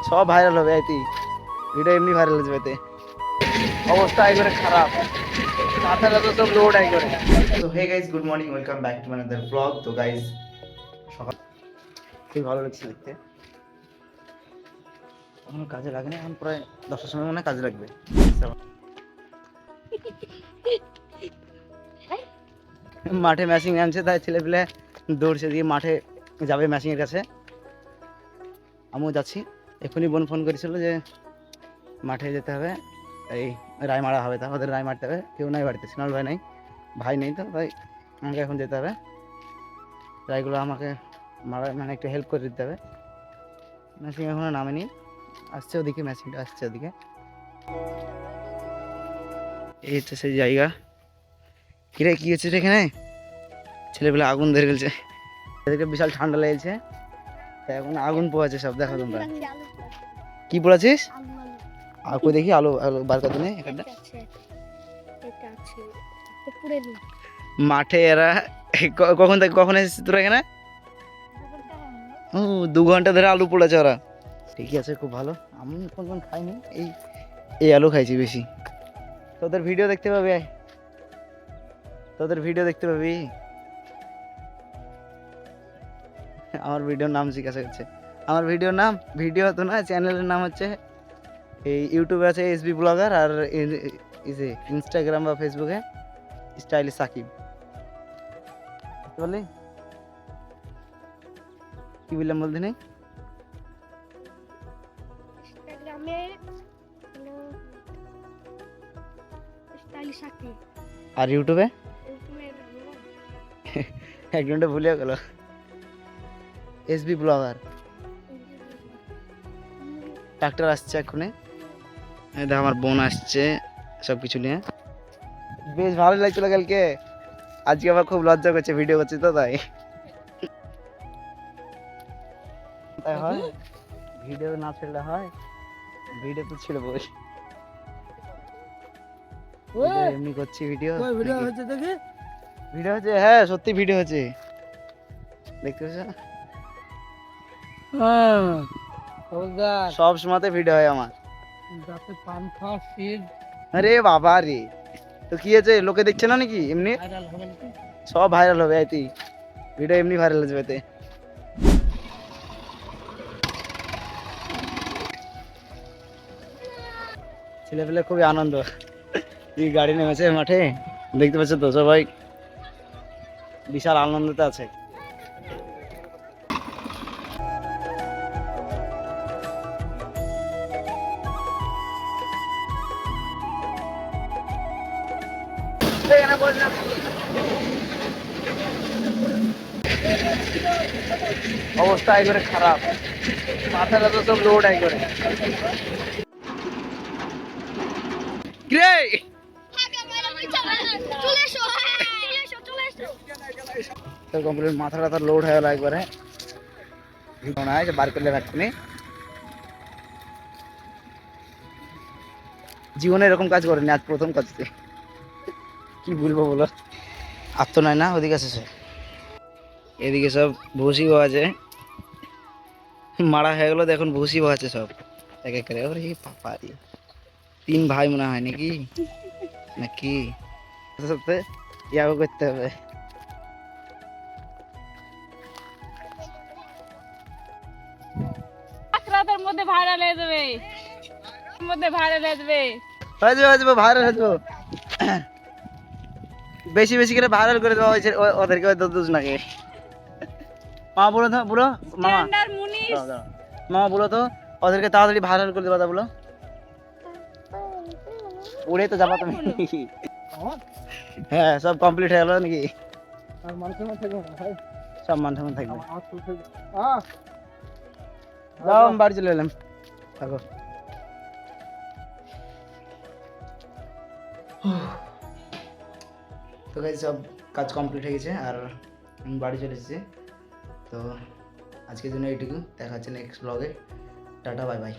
সব ভাইরাল হবে আইতি ভিডিও এমনি ভাইরাল হয়ে যাবে অবস্থা একবারে খারাপ মাথাটা তো সব লোড একবারে। তো hey guys, good morning, welcome back to another blog. তো গাইস সকাল খুবই ভালো লাগছে দেখতে, এখন কাজে লাগেনি, এখন প্রায় 10টার সময় মনে হয় কাজে লাগবে। মাঠে ম্যাচিং আনছে, তাই ছেলে পেলে দৌড়ছে দিয়ে মাঠে যাবে ম্যাচিং এর কাছে। আমিও যাচ্ছি। এখনই বোন ফোন করেছিল যে মাঠে যেতে হবে, এই রায় মারা হবে, তা ওদের রায় মারতে হবে। কেউ নাই বাড়িতে, সিনাল ভাই নাই, ভাই নেই, তো তাই আমাকে এখন যেতে হবে। রায়গুলো আমাকে মারা মানে একটু হেল্প করে দিতে হবে। ম্যাচিং এখনো নামেনি, আসছে ওদিকে, ম্যাচিংটা আসছে ওদিকে। এই হচ্ছে সেই জায়গা। কিরে কি হচ্ছে এখানে? ছেলেপেলে আগুন ধরে গেছে, এদিকে বিশাল ঠান্ডা লেগেছে, তাই এখন আগুন পোয়াচ্ছে সব। দেখো তোমরা কি পড়াছিস? আলু দেখি, আলু আলু বার করতে নেই এখানটা মাঠে। এরা কখন থেকে কখন এসেছিস তোরা এখানে? 2 ঘন্টা ধরে আলু পোড়াচ্ছে ওরা। ঠিকই আছে, খুব ভালো। আমি কোন খাইনি, এই এই আলু খাইছি বেশি। তোদের ভিডিও দেখতে পাবি, তোদের ভিডিও দেখতে পাবি। আমার ভিডিওর নাম জিজ্ঞাসা করছে। আমার ভিডিওর নাম, ভিডিও তো না, চ্যানেলের নাম হচ্ছে, এই ইউটিউবে আছে এসবি ব্লগার, আর ইনস্টাগ্রাম বা ফেসবুকে স্টাইলিশ সাকিব। বললি কি বললাম বলতে নেই? আর ইউটিউবে একজনটা ভুলে গেল, এসবি ব্লগার। ডাক্তার আসছে এক্ষুনি, আমার বোন আসছে সব কিছু নিয়ে। বেশ ভালো লাগছিল কালকে, আজকে আবার খুব লজ্জা করছে, ভিডিও করছি তো তাই। তাই হয়, ভিডিও না ছেড়লে হয়? ভিডিও তো ছিল বই, এমনি করছি ভিডিও। ভিডিও হচ্ছে দেখি, ভিডিও হচ্ছে, হ্যাঁ সত্যি ভিডিও হচ্ছে, দেখতে পাচ্ছ? সব সময়তে ভিডিও হয় আমার। আরে বাবা রে, তো কি হয়েছে, লোকে দেখছে না নাকি? এমনি সব ভাইরাল হবে আইতি ভিডিও এমনি ভাইরাল হয়ে যাবে। ছেলে পেলে খুবই আনন্দ, এই গাড়ি নেমেছে মাঠে, দেখতে পাচ্ছ তো সবাই বিশাল আনন্দতে আছে। অবস্থা একবারে খারাপ, মাথাটা তো সব লোড একবারে। মাথাটা তো লোড হয়ে গেল একবারে, বার করলে রাখছি। জীবনে এরকম কাজ করেনি, আজ প্রথম করছি। কি বলবো বলো, আর তো নাই না ওদিকে আছে সব, এদিকে সব ভুসি আছে, মারা হয়ে গেলো, এখন ভুসি আছে সব এক এক করে। ওরে পাপা, 3 ভাই মনে হয় নাকি, নাকি সাথে ইয়াও করতে হবে। রাতের মধ্যে ভাইরাল হয়ে যাবে, মধ্যে ভাইরাল হয়ে যাবে, ভাইরাল হয়ে যাবো। বেশি বেশি করে ভাইরাল করে দেওয়া হয়েছে ওদেরকে, দুজ নাকি। মা বলো তো, বলো মামা, মামা বলো তো ওদেরকে তাড়াতাড়ি ভাইরাল করে দেবা, বলো। উড়ে তো যাবা তুমি। হ্যাঁ সব কমপ্লিট হয়ে গেল নাকি? সব মান সম্মান থাকবে। যাও আমি বাড়ি চলে এলাম, থাকো। তো গাইস সব কাজ কমপ্লিট হয়ে গেছে, আর আমি বাড়ি চলে এসেছি। তো আজকের জন্য এইটুকু, দেখা হচ্ছে নেক্সট ব্লগে। Tata, bye bye.